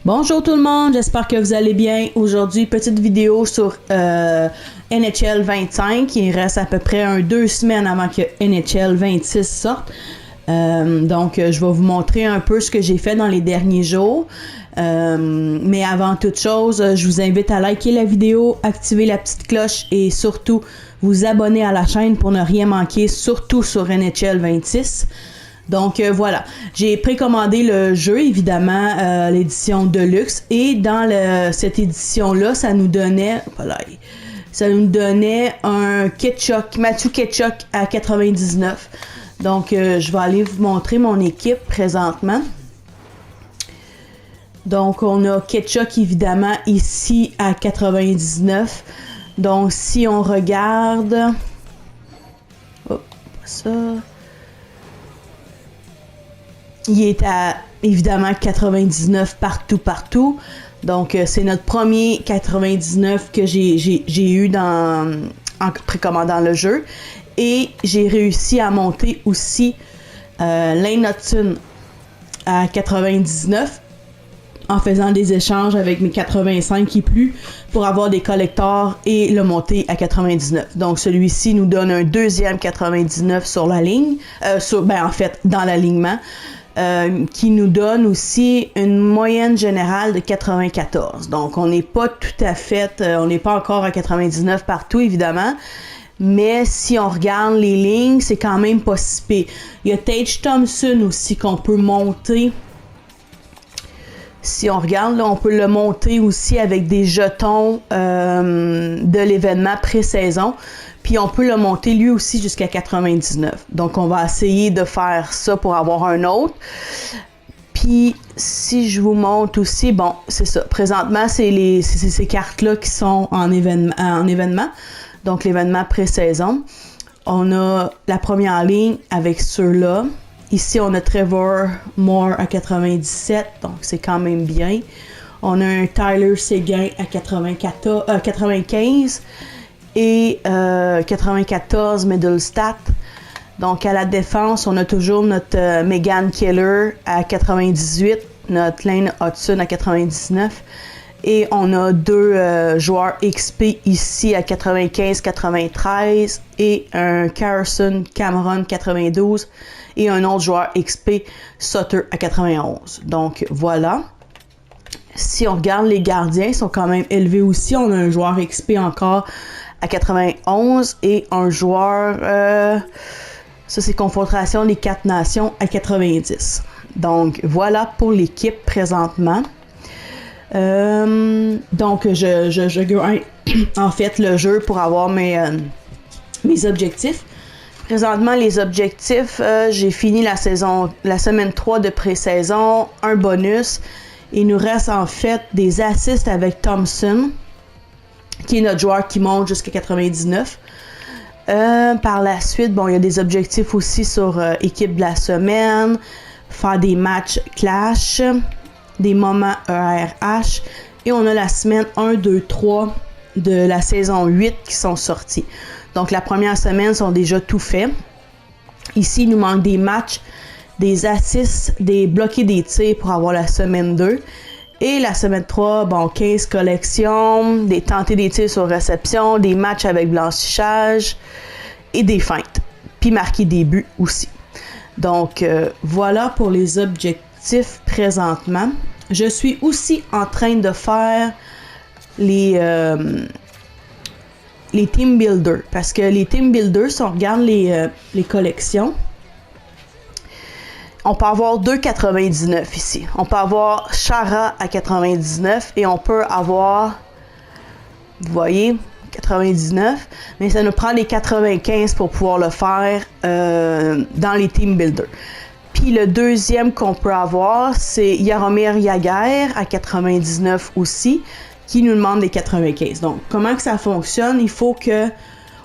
Bonjour tout le monde, j'espère que vous allez bien. Aujourd'hui, petite vidéo sur NHL 25. Il reste à peu près 2 semaines avant que NHL 26 sorte. Donc, je vais vous montrer un peu ce que j'ai fait dans les derniers jours. Mais avant toute chose, je vous invite à liker la vidéo, activer la petite cloche et surtout vous abonner à la chaîne pour ne rien manquer, surtout sur NHL 26. Donc voilà, j'ai précommandé le jeu, évidemment, l'édition Deluxe. Et dans cette édition-là, ça nous donnait un Tkachuk, Matthew Tkachuk à 99. Donc je vais aller vous montrer mon équipe présentement. Donc on a Tkachuk évidemment ici à 99. Donc si on regarde... Oh, pas ça... Il est à, évidemment, 99 partout. Donc, c'est notre premier 99 que j'ai eu en précommandant le jeu. Et j'ai réussi à monter aussi Lane Hutson à 99 en faisant des échanges avec mes 85 et plus pour avoir des collectors et le monter à 99. Donc, celui-ci nous donne un deuxième 99 sur la ligne, dans l'alignement. Qui nous donne aussi une moyenne générale de 94. Donc, on n'est pas tout à fait, on n'est pas encore à 99 partout, évidemment. Mais si on regarde les lignes, c'est quand même pas si pire. Il y a Tage Thompson aussi qu'on peut monter. Si on regarde, là, on peut le monter aussi avec des jetons de l'événement pré-saison. Puis on peut le monter lui aussi jusqu'à 99. Donc on va essayer de faire ça pour avoir un autre. Puis si je vous montre aussi, bon, c'est ça. Présentement, c'est ces cartes-là qui sont en événement. Donc l'événement pré-saison. On a la première ligne avec ceux-là. Ici, on a Trevor Moore à 97, donc c'est quand même bien. On a un Tyler Seguin à 95 et 94 Middlestat. Donc à la défense, on a toujours notre Megan Keller à 98, notre Lane Hutson à 99. Et on a deux joueurs XP ici à 95-93 et un Carson Cameron 92 et un autre joueur XP Sutter à 91. Donc voilà. Si on regarde les gardiens, ils sont quand même élevés aussi. On a un joueur XP encore à 91 et un joueur, ça c'est Confrontation des 4 Nations à 90. Donc voilà pour l'équipe présentement. Donc je gagne en fait le jeu pour avoir mes objectifs. Présentement les objectifs, j'ai fini la semaine 3 de pré-saison, un bonus. Il nous reste en fait des assists avec Thompson, qui est notre joueur qui monte jusqu'à 99. Par la suite, bon, il y a des objectifs aussi sur équipe de la semaine, faire des matchs clash, des moments ERH, et on a la semaine 1, 2, 3 de la saison 8 qui sont sortis. Donc la première semaine sont déjà tout faits. Ici, il nous manque des matchs, des assists, des bloqués des tirs pour avoir la semaine 2. Et la semaine 3, bon, 15 collections, des tentés des tirs sur réception, des matchs avec blanchissage et des feintes. Puis marquer des buts aussi. Donc, voilà pour les objectifs présentement. Je suis aussi en train de faire les team builders. Parce que les team builders, si on regarde les collections, on peut avoir 2,99 ici. On peut avoir Chara à 99 et on peut avoir, vous voyez, 99. Mais ça nous prend les 95 pour pouvoir le faire dans les team builders. Puis le deuxième qu'on peut avoir, c'est Jaromir Jagr à 99 aussi, qui nous demande les 95. Donc, comment que ça fonctionne? Il faut que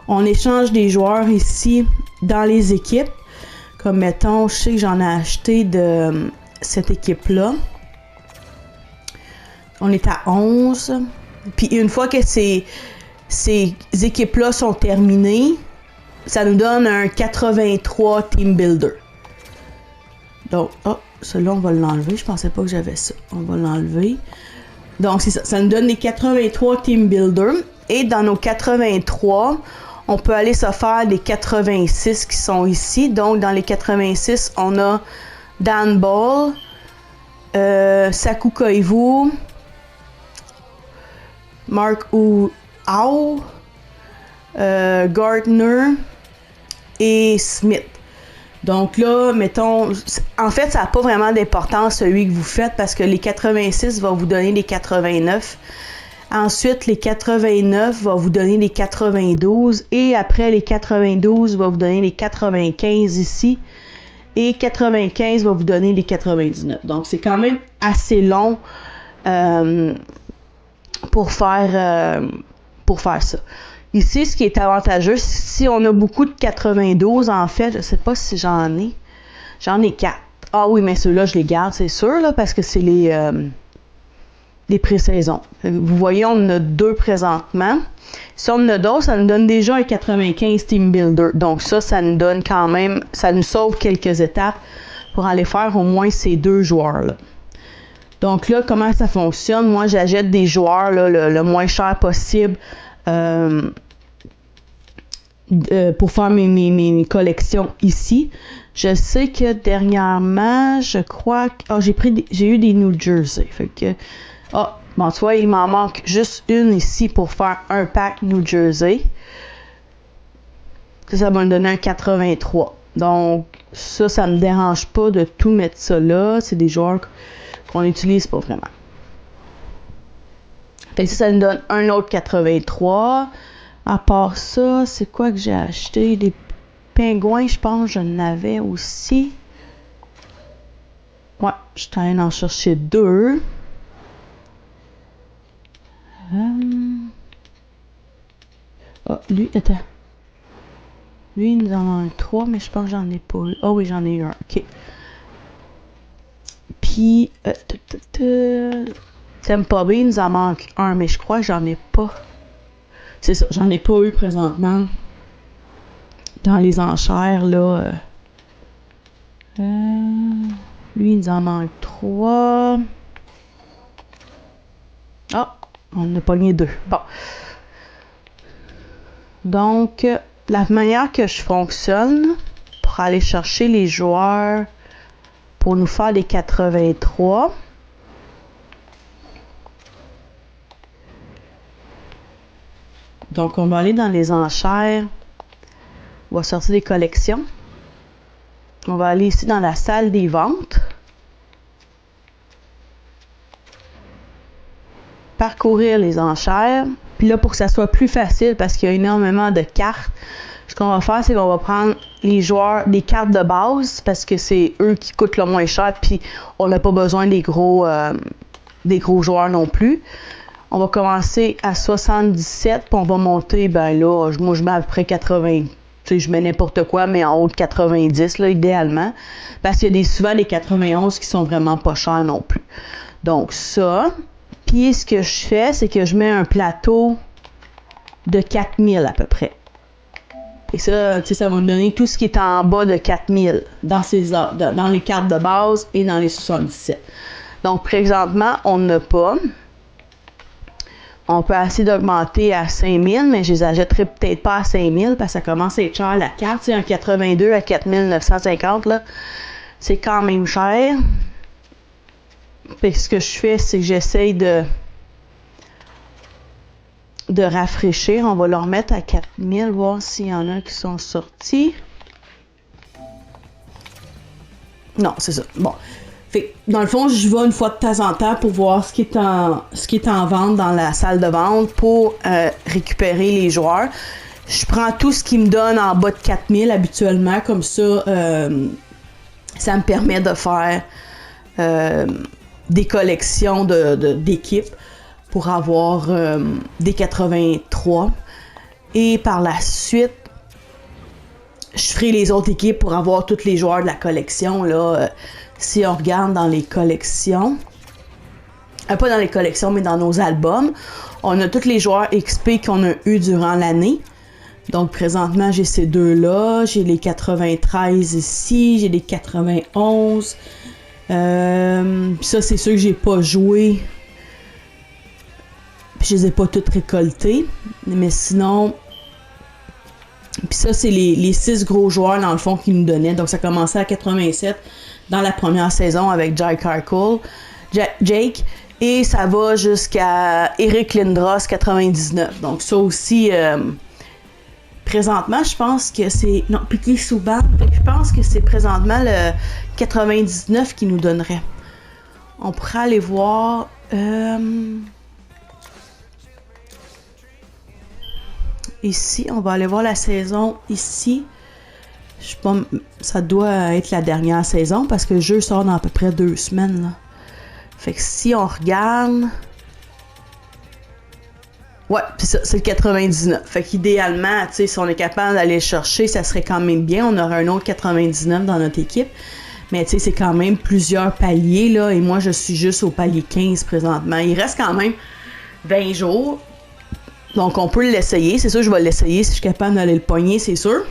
on échange des joueurs ici dans les équipes. Comme mettons, je sais que j'en ai acheté de cette équipe-là. On est à 11. Puis une fois que ces équipes-là sont terminées, ça nous donne un 83 Team Builder. Donc, celui-là, on va l'enlever. Je pensais pas que j'avais ça. On va l'enlever. Donc, c'est ça. Ça nous donne les 83 Team Builder. Et dans nos 83, on peut aller se faire des 86 qui sont ici. Donc, dans les 86, on a Dan Ball, Saku Koivu, Mark Howe, Gardner et Smith. Donc là, mettons, en fait, ça n'a pas vraiment d'importance celui que vous faites parce que les 86 va vous donner les 89. Ensuite, les 89 va vous donner les 92 et après les 92 va vous donner les 95 ici et 95 va vous donner les 99. Donc, c'est quand même assez long pour faire ça. Ici, ce qui est avantageux, si on a beaucoup de 92, en fait, je ne sais pas si j'en ai. J'en ai 4. Ah oui, mais ceux-là, je les garde, c'est sûr, là, parce que c'est les pré-saisons. Vous voyez, on en a 2 présentement. Si on en a d'autres, ça nous donne déjà un 95 Team Builder. Donc ça nous donne quand même, ça nous sauve quelques étapes pour aller faire au moins ces 2 joueurs-là. Donc là, comment ça fonctionne? Moi, j'achète des joueurs là, le moins cher possible pour faire mes collections ici. Je sais que dernièrement, je crois que j'ai eu des New Jersey. Fait que bon, tu vois, il m'en manque juste une ici pour faire un pack New Jersey. Ça va me donner un 83. Donc, ça me dérange pas de tout mettre ça là. C'est des joueurs qu'on n'utilise pas vraiment. Fait que ça nous donne un autre 83. À part ça, c'est quoi que j'ai acheté? Des pingouins, je pense, je n'avais aussi. Ouais, je suis en train d'en chercher 2. Lui, attends. Lui, il nous en manque 3, mais je pense que j'en ai pas eu. Ah oui, j'en ai eu un. OK. Puis, Tampa Bay, il nous en manque un, mais je crois que j'en ai pas. C'est ça, j'en ai pas eu présentement. Dans les enchères, là. Lui, il nous en manque 3. Ah, on a pogné 2. Bon. Donc, la manière que je fonctionne pour aller chercher les joueurs pour nous faire les 83. Donc, on va aller dans les enchères. On va sortir des collections. On va aller ici dans la salle des ventes. Parcourir les enchères. Puis là, pour que ça soit plus facile, parce qu'il y a énormément de cartes, ce qu'on va faire, c'est qu'on va prendre les joueurs, des cartes de base, parce que c'est eux qui coûtent le moins cher, puis on n'a pas besoin des gros joueurs non plus. On va commencer à 77, puis on va monter, ben là, moi je mets à peu près 80. Tu sais, je mets n'importe quoi, mais en haut de 90, là, idéalement. Parce qu'il y a souvent des 91 qui sont vraiment pas chers non plus. Donc, ça. Puis, ce que je fais, c'est que je mets un plateau de 4000 à peu près. Et ça, tu sais, ça va me donner tout ce qui est en bas de 4000 dans les cartes de base et dans les 77. Donc, présentement, on n'a pas. On peut essayer d'augmenter à 5000, mais je les achèterai peut-être pas à 5000 parce que ça commence à être cher la carte. C'est un 82 à 4950, là. C'est quand même cher. Puis ce que je fais, c'est que j'essaye de rafraîchir. On va le remettre à 4000, voir s'il y en a qui sont sortis. Non, c'est ça. Bon. Fait, dans le fond, je vais une fois de temps en temps pour voir ce qui est en vente dans la salle de vente pour récupérer les joueurs. Je prends tout ce qui me donne en bas de 4000 habituellement, comme ça, ça me permet de faire des collections d'équipes pour avoir des 83. Et par la suite, je ferai les autres équipes pour avoir tous les joueurs de la collection, là. Si on regarde dans les collections, pas dans les collections, mais dans nos albums, on a tous les joueurs XP qu'on a eu durant l'année. Donc, présentement, j'ai ces 2-là. J'ai les 93 ici. J'ai les 91. Ça, c'est sûr que j'ai pas joué. Puis je les ai pas toutes récoltées. Mais sinon... Puis ça, c'est les 6 gros joueurs, dans le fond, qu'ils nous donnaient. Donc, ça commençait à 87 dans la première saison avec Jake Carkle, Jake. Et ça va jusqu'à Eric Lindros, 99. Donc, ça aussi... présentement, je pense que c'est... Non, Piqué Souban. Je pense que c'est présentement le 99 qui nous donnerait. On pourrait aller voir... Ici, on va aller voir la saison ici. Je sais pas, ça doit être la dernière saison parce que le jeu sort dans à peu près 2 semaines. Là. Fait que si on regarde... Ouais, c'est ça, c'est le 99. Fait qu'idéalement, tu sais, si on est capable d'aller le chercher, ça serait quand même bien. On aurait un autre 99 dans notre équipe. Mais tu sais, c'est quand même plusieurs paliers, là. Et moi, je suis juste au palier 15 présentement. Il reste quand même 20 jours. Donc, on peut l'essayer. C'est sûr, je vais l'essayer. Si je suis capable d'aller le pogner, c'est sûr.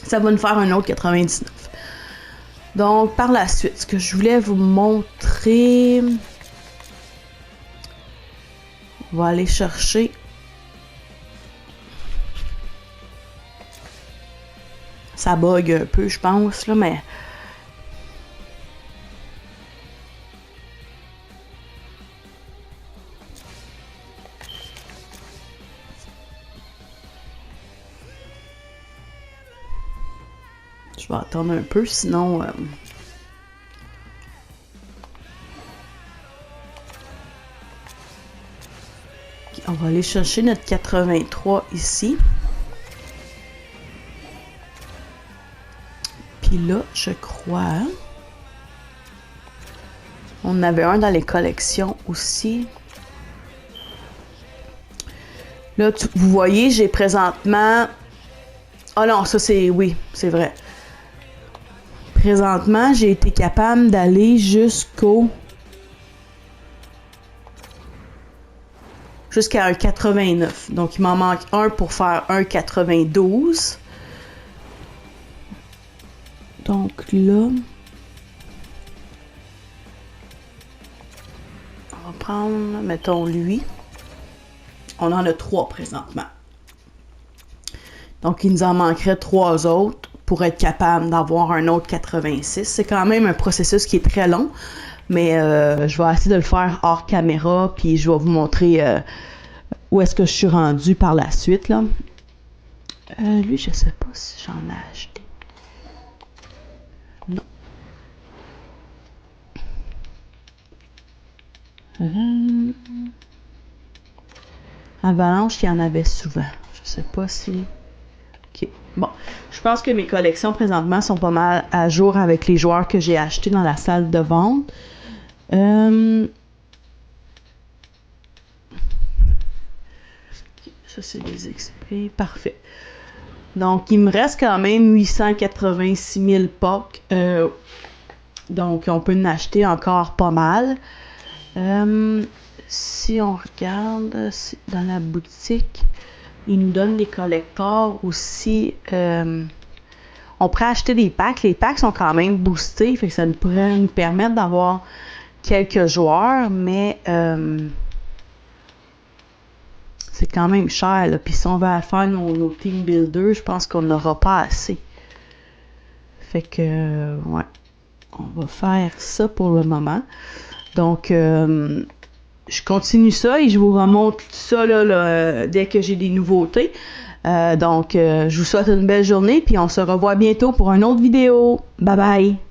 Ça va nous faire un autre 99. Donc, par la suite, ce que je voulais vous montrer... On va aller chercher... Ça bug un peu, je pense, là, mais... Je vais attendre un peu, sinon... On va aller chercher notre 83 ici. Puis là, je crois... On en avait un dans les collections aussi. Là, vous voyez, j'ai présentement... Ah non, ça c'est... Oui, c'est vrai. Présentement, j'ai été capable d'aller jusqu'à un 89. Donc, il m'en manque un pour faire un 92. Donc là, on va prendre, mettons, lui. On en a 3 présentement. Donc, il nous en manquerait 3 autres pour être capable d'avoir un autre 86. C'est quand même un processus qui est très long, mais je vais essayer de le faire hors caméra, puis je vais vous montrer où est-ce que je suis rendue par la suite, là. Lui, je sais pas si j'en ai acheté. Non. Avalanche, il y en avait souvent. Je sais pas si... OK. Bon, je pense que mes collections présentement sont pas mal à jour avec les joueurs que j'ai achetés dans la salle de vente. Ça, c'est des XP. Parfait. Donc, il me reste quand même 886 000 POC. Donc, on peut en acheter encore pas mal. Si on regarde dans la boutique, ils nous donnent des collecteurs aussi. On pourrait acheter des packs. Les packs sont quand même boostés, fait que ça pourrait nous permettre d'avoir quelques joueurs, mais c'est quand même cher. Là. Puis si on va faire nos team builders, je pense qu'on n'aura pas assez. Fait que, ouais, on va faire ça pour le moment. Donc, je continue ça et je vous remonte ça là, dès que j'ai des nouveautés. Donc, je vous souhaite une belle journée puis on se revoit bientôt pour une autre vidéo. Bye bye!